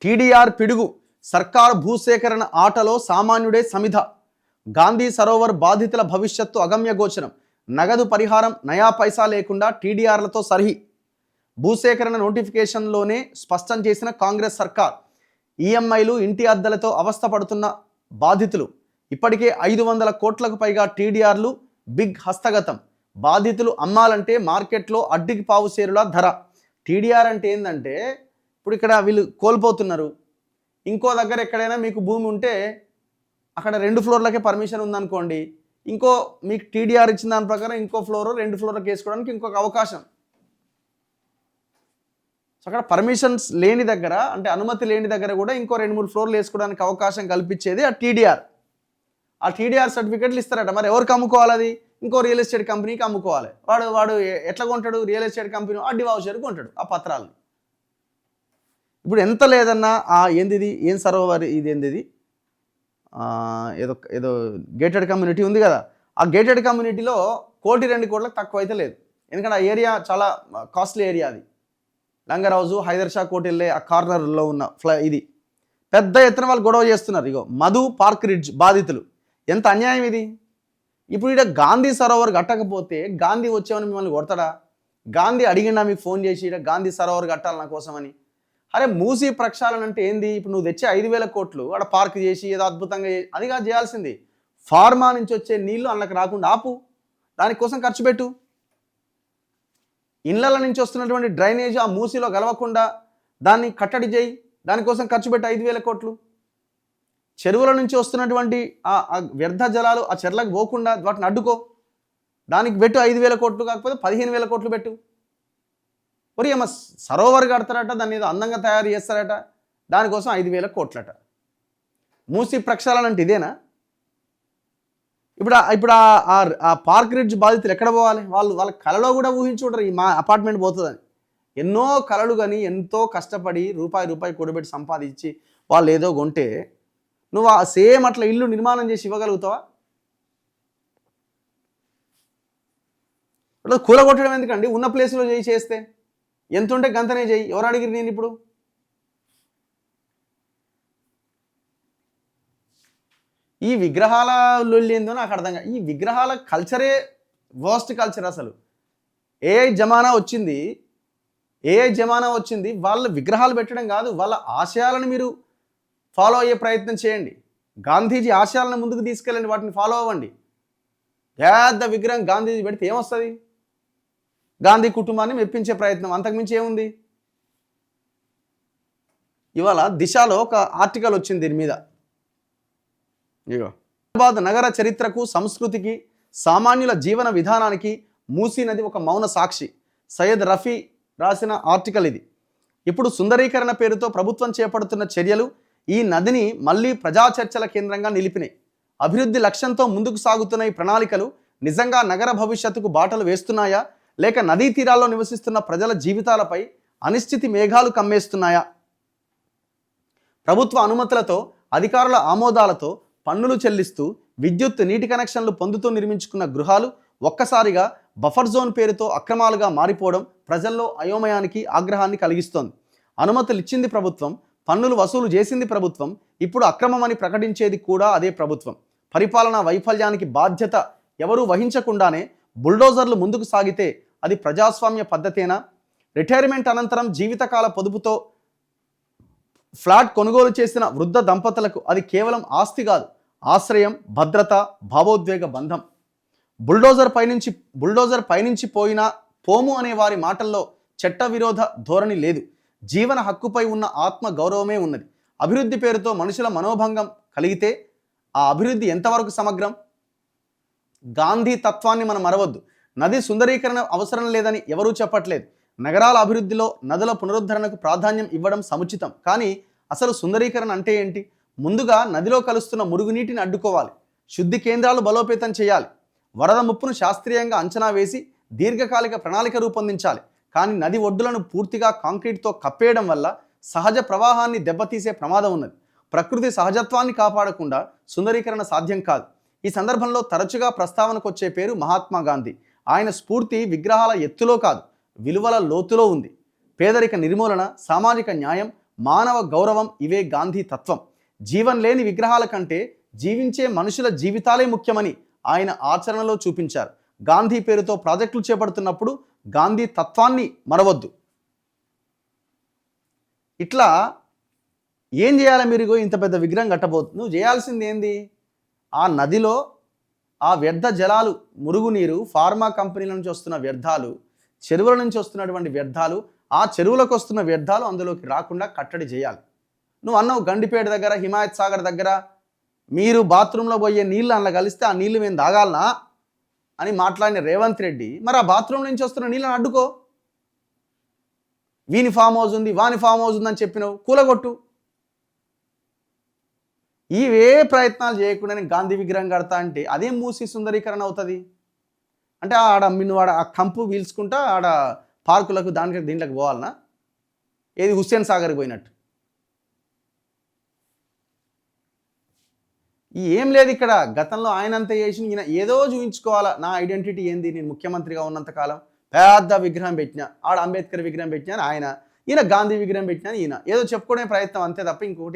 TDR పిడుగు, సర్కార్ భూసేకరణ ఆటలో సామాన్యుడే సమిధ. గాంధీ సరోవర్ బాధితుల భవిష్యత్తు అగమ్య గోచరం. నగదు పరిహారం నయా పైసా లేకుండా టీడీఆర్లతో సర్హి. భూసేకరణ నోటిఫికేషన్లోనే స్పష్టం చేసిన కాంగ్రెస్ సర్కార్. ఈఎంఐలు, ఇంటి అద్దెలతో అవస్థపడుతున్న బాధితులు. ఇప్పటికే 500 కోట్లకు పైగా టీడీఆర్లు బిగ్ హస్తగతం. బాధితులు అమ్మాలంటే మార్కెట్లో అడ్డికి పావు సేరుల ధర. టీడీఆర్ అంటే ఏంటంటే, ఇప్పుడు ఇక్కడ వీళ్ళు కోల్పోతున్నారు. ఇంకో దగ్గర ఎక్కడైనా మీకు భూమి ఉంటే అక్కడ 2 ఫ్లోర్లకే పర్మిషన్ ఉందనుకోండి, ఇంకో మీకు టీడీఆర్ ఇచ్చిన దాని ప్రకారం ఇంకో ఫ్లోర్ 2 ఫ్లోర్లకు వేసుకోవడానికి ఇంకొక అవకాశం. సో అక్కడ పర్మిషన్స్ లేని దగ్గర, అంటే అనుమతి లేని దగ్గర కూడా ఇంకో 2-3 ఫ్లోర్లు వేసుకోవడానికి అవకాశం కల్పించేది ఆ టీడీఆర్. ఆ టీడీఆర్ సర్టిఫికెట్లు ఇస్తారట. మరి ఎవరికి అమ్ముకోవాలి? అది ఇంకో రియల్ ఎస్టేట్ కంపెనీకి అమ్ముకోవాలి. వాడు ఎట్లా కొంటాడు? రియల్ ఎస్టేట్ కంపెనీ అడ్డి వౌచర్కి కొంటాడు ఆ పత్రాలను. ఇప్పుడు ఎంత లేదన్నా ఏంది ఏం సరోవర్ ఇది, ఏంది ఏదో గేటెడ్ కమ్యూనిటీ ఉంది కదా, ఆ గేటెడ్ కమ్యూనిటీలో 1 కోటి 2 కోట్లకు తక్కువ అయితే లేదు. ఎందుకంటే ఆ ఏరియా చాలా కాస్ట్లీ ఏరియా. అది లంగర్ హౌజు, హైదర్ షా కోట్ వెళ్ళే ఆ కార్నర్లో ఉన్న ఇది పెద్ద ఎత్తున వాళ్ళు గొడవ చేస్తున్నారు. ఇగో మధు పార్క్ రిడ్జ్ బాధితులు. ఎంత అన్యాయం ఇది. ఇప్పుడు ఇక్కడ గాంధీ సరోవర్ కట్టకపోతే గాంధీ వచ్చామని మిమ్మల్ని కొడతాడా? గాంధీ అడిగిండా మీకు ఫోన్ చేసి ఇక్కడ గాంధీ సరోవర్ కట్టాలి నా కోసమని? అరే మూసీ ప్రక్షాళన అంటే ఏంది? ఇప్పుడు నువ్వు తెచ్చే 5,000 కోట్లు అక్కడ పార్క్ చేసి ఏదో అద్భుతంగా అది కాదు చేయాల్సింది. ఫార్మా నుంచి వచ్చే నీళ్లు అందులోకి రాకుండా ఆపు, దానికోసం ఖర్చు పెట్టు. ఇళ్ల నుంచి వస్తున్నటువంటి డ్రైనేజ్ ఆ మూసీలో గలవకుండా దాన్ని కట్టడి చేయి, దానికోసం ఖర్చు పెట్టి 5,000 కోట్లు. చెరువుల నుంచి వస్తున్నటువంటి ఆ వ్యర్థ జలాలు ఆ చెర్లకు పోకుండా వాటిని అడ్డుకో, దానికి పెట్టు 5,000 కోట్లు, కాకపోతే 15,000 కోట్లు పెట్టు. మరి ఏమో సరోవర్ కడతారట, దాన్ని ఏదో అందంగా తయారు చేస్తారట, దానికోసం 5,000 కోట్లట. మూసీ ప్రక్షాళన అంటే ఇదేనా? ఇప్పుడు ఆ పార్క్ రిడ్జ్ బాధితులు ఎక్కడ పోవాలి? వాళ్ళ కళలో కూడా ఊహించుకుంటారు ఈ మా అపార్ట్మెంట్ పోతుందని. ఎన్నో కళలు కానీ ఎంతో కష్టపడి రూపాయి కూడబెట్టి సంపాదించి వాళ్ళు ఏదో కొంటే నువ్వు ఆ సేమ్ అట్లా ఇల్లు నిర్మాణం చేసి ఇవ్వగలుగుతావా? ఇప్పుడు కూలగొట్టడం ఎందుకండి? ఉన్న ప్లేస్లో చేస్తే ఎంత ఉంటే గంతనే చేయి. ఎవరు అడిగిరు నేను ఇప్పుడు? ఈ విగ్రహాల లొల్లి ఏందో నాకు అర్థం కాదు. ఈ విగ్రహాల కల్చరే వర్స్ట్ కల్చర్ అసలు. ఏఐ జమానా వచ్చింది. వాళ్ళ విగ్రహాలు పెట్టడం కాదు, వాళ్ళ ఆశయాలను మీరు ఫాలో అయ్యే ప్రయత్నం చేయండి. గాంధీజీ ఆశయాలను ముందుకు తీసుకెళ్ళండి, వాటిని ఫాలో అవ్వండి. పెద్ద విగ్రహం గాంధీజీ పెడితే ఏమొస్తుంది? గాంధీ కుటుంబాన్ని మెప్పించే ప్రయత్నం, అంతకుమించి ఏముంది? ఇవాళ దిశలో ఒక ఆర్టికల్ వచ్చింది దీని మీద. హైదరాబాద్ నగర చరిత్రకు, సంస్కృతికి, సామాన్యుల జీవన విధానానికి మూసీ నది ఒక మౌన సాక్షి. సయ్యద్ రఫీ రాసిన ఆర్టికల్ ఇది. ఇప్పుడు సుందరీకరణ పేరుతో ప్రభుత్వం చేపడుతున్న చర్యలు ఈ నదిని మళ్ళీ ప్రజా చర్చల కేంద్రంగా నిలిపినాయి. అభివృద్ధి లక్ష్యంతో ముందుకు సాగుతున్న ఈ ప్రణాళికలు నిజంగా నగర భవిష్యత్తుకు బాటలు వేస్తున్నాయా, లేక నదీ తీరాల్లో నివసిస్తున్న ప్రజల జీవితాలపై అనిశ్చితి మేఘాలు కమ్మేస్తున్నాయా? ప్రభుత్వ అనుమతులతో, అధికారుల ఆమోదాలతో పన్నులు చెల్లిస్తూ విద్యుత్, నీటి కనెక్షన్లు పొందుతూ నిర్మించుకున్న గృహాలు ఒక్కసారిగా బఫర్ జోన్ పేరుతో అక్రమాలుగా మారిపోవడం ప్రజల్లో అయోమయానికి, ఆగ్రహాన్ని కలిగిస్తోంది. అనుమతులు ఇచ్చింది ప్రభుత్వం, పన్నులు వసూలు చేసింది ప్రభుత్వం, ఇప్పుడు అక్రమమని ప్రకటించేది కూడా అదే ప్రభుత్వం. పరిపాలనా వైఫల్యానికి బాధ్యత ఎవరూ వహించకుండానే బుల్డోజర్లు ముందుకు సాగితే అది ప్రజాస్వామ్య పద్ధతేనా? రిటైర్మెంట్ అనంతరం జీవితకాల పొదుపుతో ఫ్లాట్ కొనుగోలు చేసిన వృద్ధ దంపతులకు అది కేవలం ఆస్తి కాదు, ఆశ్రయం, భద్రత, భావోద్వేగ బంధం. బుల్డోజర్ పైనుంచి పోయినా పోము అనే వారి మాటల్లో చట్ట విరోధ ధోరణి లేదు. జీవన హక్కుపై ఉన్న ఆత్మ గౌరవమే ఉన్నది. అభివృద్ధి పేరుతో మనుషుల మనోభంగం కలిగితే ఆ అభివృద్ధి ఎంతవరకు సమగ్రం? గాంధీ తత్వాన్ని మనం మరవద్దు. నది సుందరీకరణ అవసరం లేదని ఎవరూ చెప్పట్లేదు. నగరాల అభివృద్ధిలో నదుల పునరుద్ధరణకు ప్రాధాన్యం ఇవ్వడం సముచితం. కానీ అసలు సుందరీకరణ అంటే ఏంటి? ముందుగా నదిలో కలుస్తున్న మురుగునీటిని అడ్డుకోవాలి, శుద్ధి కేంద్రాలు బలోపేతం చేయాలి, వరద ముప్పును శాస్త్రీయంగా అంచనా వేసి దీర్ఘకాలిక ప్రణాళిక రూపొందించాలి. కానీ నది ఒడ్డులను పూర్తిగా కాంక్రీట్తో కప్పేయడం వల్ల సహజ ప్రవాహాన్ని దెబ్బతీసే ప్రమాదం ఉన్నది. ప్రకృతి సహజత్వాన్ని కాపాడకుండా సుందరీకరణ సాధ్యం కాదు. ఈ సందర్భంలో తరచుగా ప్రస్తావనకు వచ్చే పేరు మహాత్మా గాంధీ. ఆయన స్ఫూర్తి విగ్రహాల ఎత్తులో కాదు, విలువల లోతులో ఉంది. పేదరిక నిర్మూలన, సామాజిక న్యాయం, మానవ గౌరవం ఇవే గాంధీ తత్వం. జీవం లేని విగ్రహాల కంటే జీవించే మనుషుల జీవితాలే ముఖ్యమని ఆయన ఆచరణలో చూపించారు. గాంధీ పేరుతో ప్రాజెక్టులు చేపడుతున్నప్పుడు గాంధీ తత్వాన్ని మరవద్దు. ఇట్లా ఏం చేయాలి? మీరు ఇంత పెద్ద విగ్రహం కట్టబోతుంది, నువ్వు చేయాల్సింది ఏంది? ఆ నదిలో ఆ వ్యర్థ జలాలు, మురుగునీరు, ఫార్మా కంపెనీల నుంచి వస్తున్న వ్యర్థాలు, చెరువుల నుంచి వస్తున్నటువంటి వ్యర్థాలు, ఆ చెరువులకు వస్తున్న వ్యర్థాలు అందులోకి రాకుండా కట్టడి చేయాలి. నువ్వు అన్నావు గండిపేట దగ్గర, హిమాయత్ సాగర్ దగ్గర మీరు బాత్రూంలో పోయే నీళ్ళు అందులో కలిస్తే ఆ నీళ్ళు మేము తాగాలనా అని మాట్లాడిన రేవంత్ రెడ్డి, మరి ఆ బాత్రూమ్ నుంచి వస్తున్న నీళ్ళని అడ్డుకో. వీని ఫామ్ హౌస్ ఉంది, వాని ఫామ్ హౌస్ ఉందని చెప్పినావు, కూలగొట్టు. ఇవే ప్రయత్నాలు చేయకుండా గాంధీ విగ్రహం కడతా అంటే అదేం మూసి సుందరీకరణ అవుతుంది? అంటే ఆడ మిన్ను ఆ కంపు పీల్చుకుంటా ఆడ పార్కులకు దీంట్లోకి పోవాలనా? ఏది హుస్సేన్ సాగర్కి పోయినట్టు. ఏం లేదు ఇక్కడ. గతంలో ఆయనంతా చేసి ఈయన ఏదో చూపించుకోవాలా, నా ఐడెంటిటీ ఏంది, నేను ముఖ్యమంత్రిగా ఉన్నంతకాలం పెద్ద విగ్రహం పెట్టినా, ఆడ అంబేద్కర్ విగ్రహం పెట్టినా ఆయన, ఈయన గాంధీ విగ్రహం పెట్టినా ఈయన ఏదో చెప్పుకునే ప్రయత్నం అంతే తప్ప ఇంకొకటి